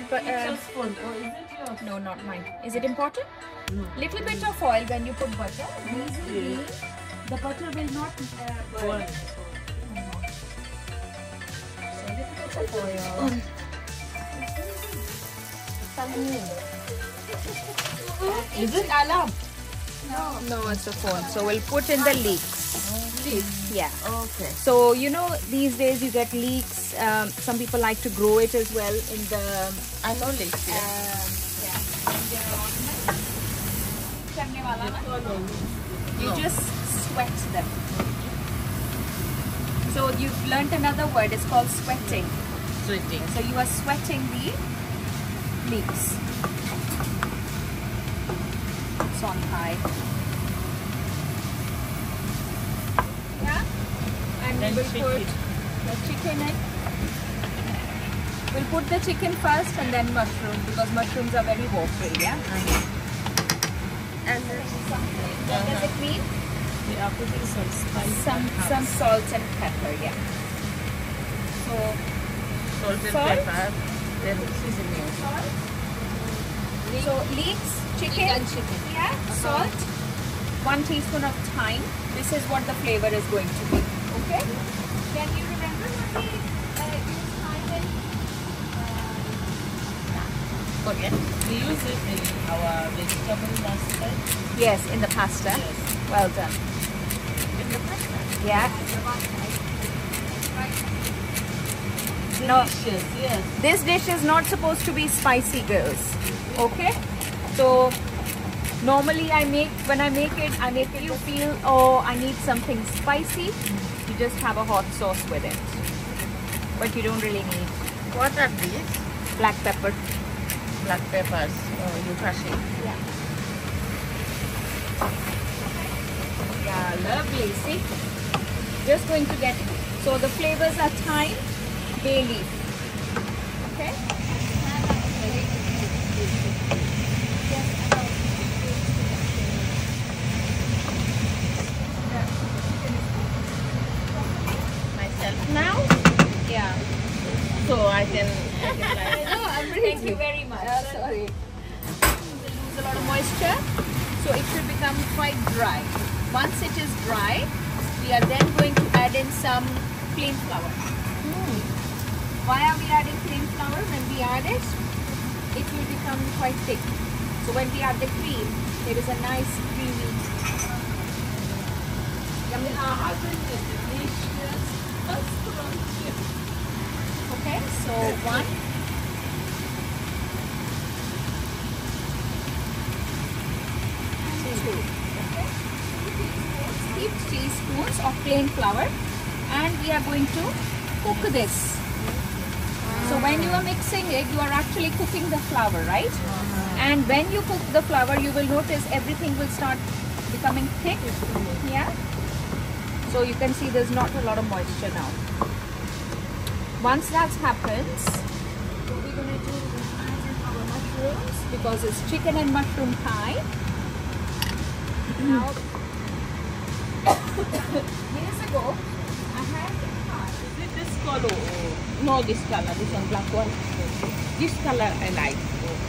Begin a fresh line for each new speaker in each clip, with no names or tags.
spoon, or is it yours?
No, not mine. Is it important?
No.
Little bit of oil when you put butter. These will be, the butter will not burn. So little bit of oil.
Is it alarm?
No, it's a phone. So we'll put in the leeks.
Leeks.
Yeah.
Okay.
So you know these days you get leeks. Some people like to grow it as well in the.
I know leeks.
You just sweat them. So you've learnt another word. It's called sweating.
Sweating.
So you are sweating the leeks. It's on high. Yeah. And
Then
we will put
chicken.
the chicken in. We'll put the chicken first and then mushroom because mushrooms are very watery. Yeah. And what does it mean?
We are putting some spice.
Some salt and pepper. Yeah. So
salt and
Salt?
pepper. Then seasoning.
So leeks, chicken, yeah, salt, 1 teaspoon of thyme. This is what the flavor is going to be. Okay? Can you remember what we use thyme in?
Okay. We use it in our vegetable pasta.
Yes, in the pasta.
Yes.
Well done.
In the pasta.
Yeah. No,
Delicious, yes.
this dish is not supposed to be spicy, girls. Okay? So normally when I make it, you feel, oh, I need something spicy. You just have a hot sauce with it. But you don't really need
What are these?
black pepper.
Black peppers. Oh, you crush it.
Yeah. Yeah, lovely. See? Just going to get, so the flavors are thyme, bay leaf. Okay?
Myself now.
Yeah.
So I can
Thank you very much. Sorry. We'll lose a lot of moisture, so it should become quite dry. Once it is dry, we are then going to add in some plain flour. Why are we adding plain flour? When we add it, it will become quite thick. So when we add the cream, there is a nice creamy. Okay, so 1. Keep teaspoons of plain flour, and we are going to cook this. So when you are mixing it, you are actually cooking the flour, right? And when you cook the flour, you will notice everything will start becoming thick. Yeah. So you can see there's not a lot of moisture now. Once that happens, what we're gonna do is add in our mushrooms because it's chicken and mushroom pie. Now, years ago, I had a pie.
Is it this color? No, this color. This one, black one. This color I like.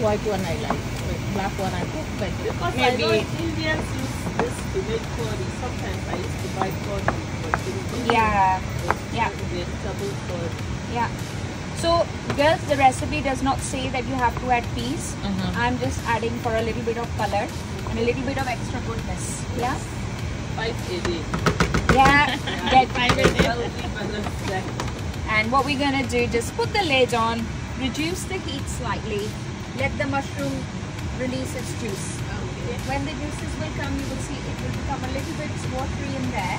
White one I like. Black one I cook better. Because maybe I know Indians use this to make curry. Sometimes I used to buy curry.
Yeah. Yeah.
Vegetable curry.
Yeah. So, girls, the recipe does not say that you have to add peas. I'm just adding for a little bit of color and a little bit of extra goodness. Yeah.
5 a day.
Yeah. Get
5 a day.
And what we're gonna do, just put the lid on, reduce the heat slightly, let the mushroom release its juice.
Okay.
When the juices will come, you will see it will become a little bit watery in there,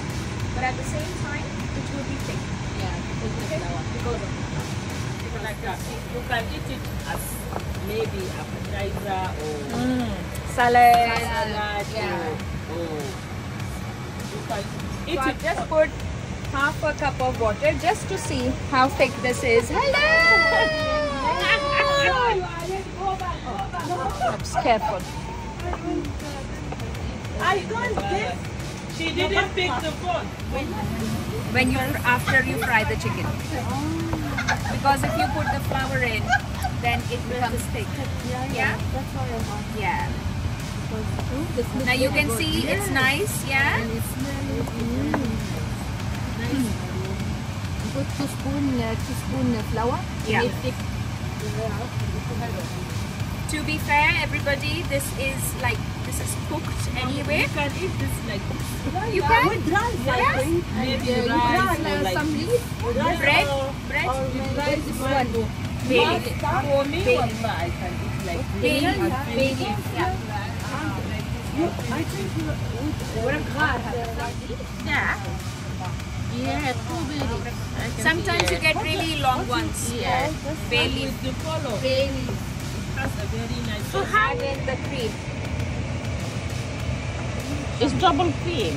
but at the same time, it will be thick.
Yeah, because of the flour.
Because of
Like that. You can eat it as maybe appetizer or
salad.
salad
Yeah.
or you can eat
So I
it.
just put half a cup of water just to see how thick this is. Hello! Oops, careful.
I don't get. She didn't pick the phone.
After you fry the chicken. Because if you put the flour in, then it becomes thick. Yeah?
That's why I'm asking.
Yeah.
Because
Now you can see it's nice, yeah?
and it's nice. Put teaspoon flour.
Yeah.
Make thick.
To be fair, everybody, this is cooked anyway.
You can eat this like this.
You can?
With rice.
Yes.
Maybe
You
rice
put
or like
some leaf.
Bread?
or
Bread?
with rice.
This one.
Bay leaf.
For me, wallah, I can eat like
Bay
this.
leaf. Bay leaf, yeah.
I think you
Yeah.
Yeah, strawberry.
Sometimes you get really long ones.
Yeah.
Bay leaf.
with the color.
Bay leaf.
Has a very nice.
So add in the cream.
It's double cream.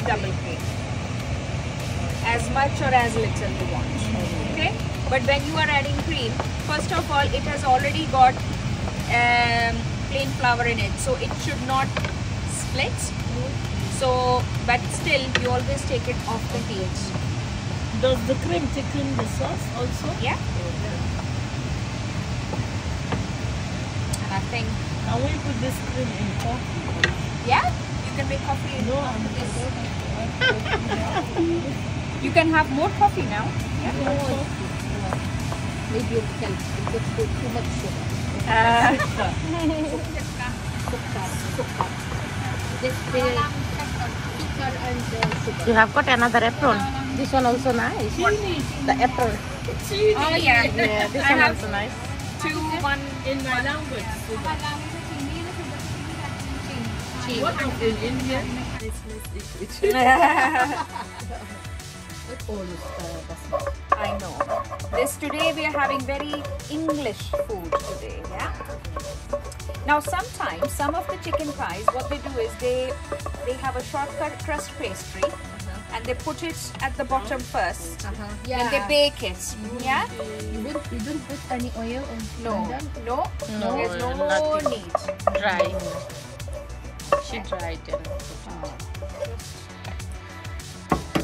Double cream. As much or as little you want. Okay? But when you are adding cream, first of all, it has already got plain flour in it. So it should not split. So, but still, you always take it off the heat.
Does the cream thicken the sauce also?
Yeah? And I think,
Can we put this cream in coffee?
yeah, you can make coffee.
No, I'm
You can have more coffee now. Yeah?
Maybe it helps. It put too much sugar. Sugar. This sugar and sugar.
You have got another apron. This one also nice. The apron.
Oh yeah.
Yeah, this
I
one
have
also nice.
2, 1.
in my language. What is in Indian?
I know. Today we are having very English food today, yeah? Now sometimes, some of the chicken pies, what they do is they have a shortcut crust pastry and they put it at the bottom first.
Yeah.
And they bake it, yeah?
You don't put any oil on
No, no,
No,
there's no
nothing.
need.
Dry. She dried it.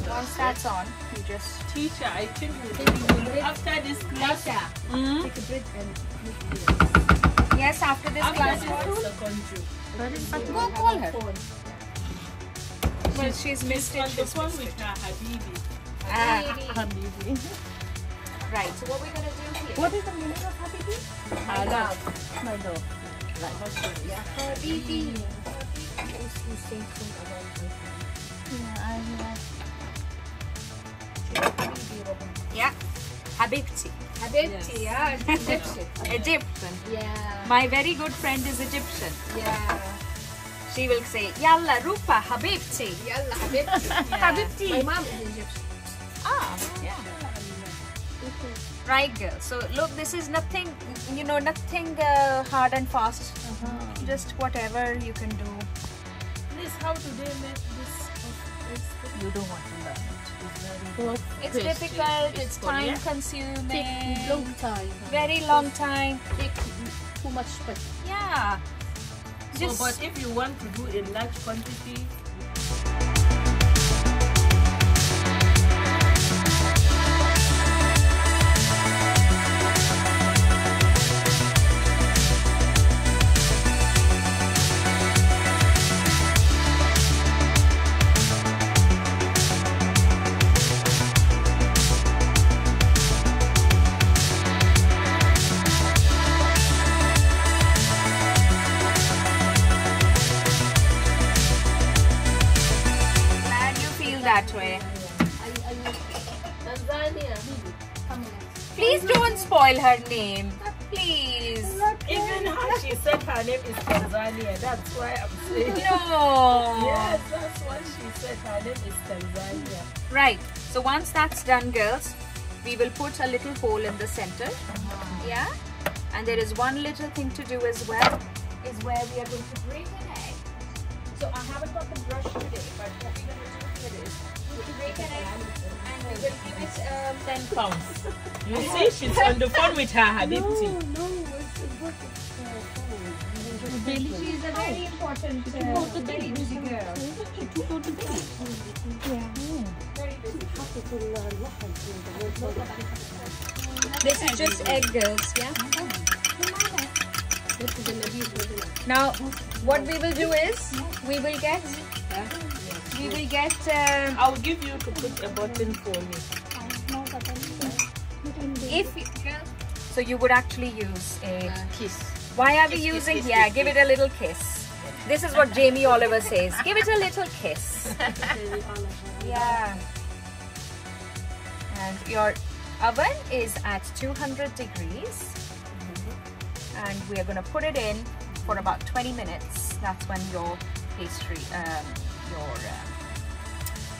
Once that's on, you just...
Teacher, I think after this class,
Take a bread and
Yes, after this
after
class,
this second
go call her. She's missed
on
it.
the phone with her Habibi.
Habibi.
Right, so what we're going to do here...
What is the meaning of Habibi?
My love.
My dog.
Habibi. Yeah, Habibti.
Habibti, yeah. Egyptian.
Egyptian.
Yeah.
My very good friend is Egyptian.
Yeah.
She will say, Yalla Rupa Habibti.
Yalla, Habibti.
Habibti.
My mom is Egyptian.
Ah, yeah. Right, girl. So look, this is nothing, nothing hard and fast. Just whatever you can do.
Please, how do they make this?
You don't want to learn it.
It's difficult. It's time consuming.
Take long time.
Very long time.
Take too much spit.
Yeah.
So, but if you want to do in large quantity,
that way.
Tanzania.
Please don't spoil her name. Please.
even how she said her name is Tanzania, that's why I'm saying.
No.
Yes, that's why she said her name is Tanzania.
Right. So once that's done, girls, we will put a little hole in the center. Yeah. And there is one little thing to do as well, is where we are going to break an egg. So I haven't got the brush today, but what we're going to do here is we'll break an egg and we will give it
10 pounds. You see, she's on the phone with her Habibti.
She is a very important very busy girl. Very busy. This is just egg, girls, yeah? Now, what we will do is we will get
I'll give you to put a button for me.
so you would actually use a
Kiss.
why are we using give it a little kiss. This is what Jamie Oliver says, give it a little kiss. Yeah. And your oven is at 200 degrees and we are going to put it in for about 20 minutes. That's when your pastry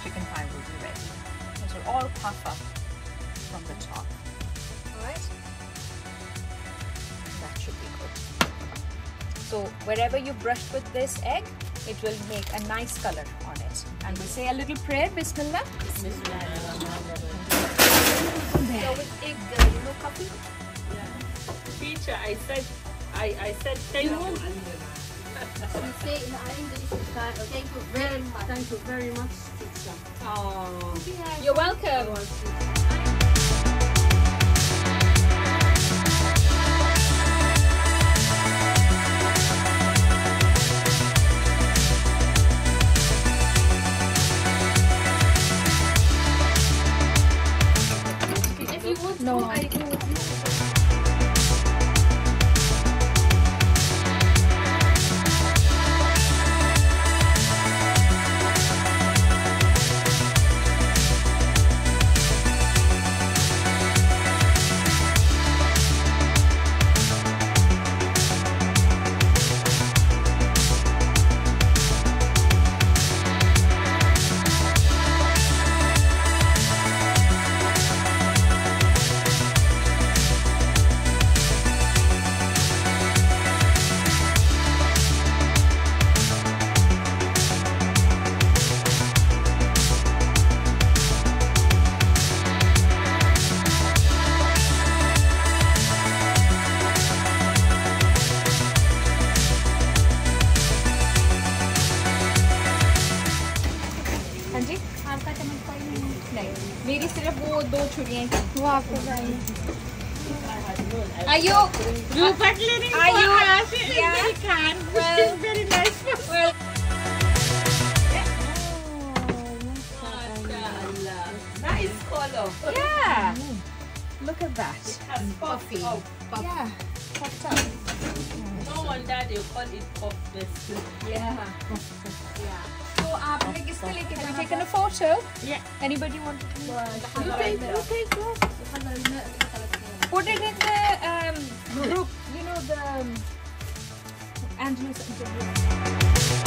chicken pie will be ready. It will all puff up from the top. Alright? That should be good. So wherever you brushed with this egg, it will make a nice color on it. And we say a little prayer, Bismillah.
So with egg, coffee?
Teacher, I said thank you.
You say in English, thank you very much. Thank you very much, teacher.
Oh, you're welcome.
If you want
No.
to, I go with you.
हाँ जी
आपका चम्मच कोई नहीं।
नहीं मेरी सिर्फ वो 2 छुरियां थी
वो आपको चाहिए।
Are you
Learning
Are you-
for us in
yeah.
American, which
Well-
is very nice for us.
well
MashaAllah. Nice color.
yeah look at that
Coffee.
yeah popped up.
No wonder they call it puff pastry.
Yeah. So आपने किसके लेके जाना? Taken a photo?
Yeah.
Anybody want to
You take
put it in the group? You know the Angelus group.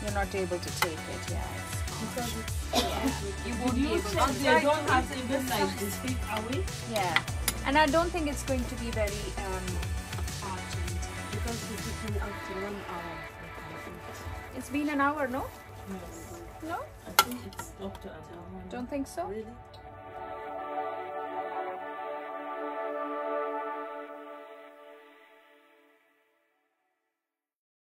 You're not able to take it, yeah. You won't be able to.
They don't have even like the stick away.
Yeah, and I don't think it's going to be very hard to eat.
Because it's been up to 1 hour.
It's been an hour, no?
Yes.
No?
I think it's up to an hour.
Don't think so?
Really?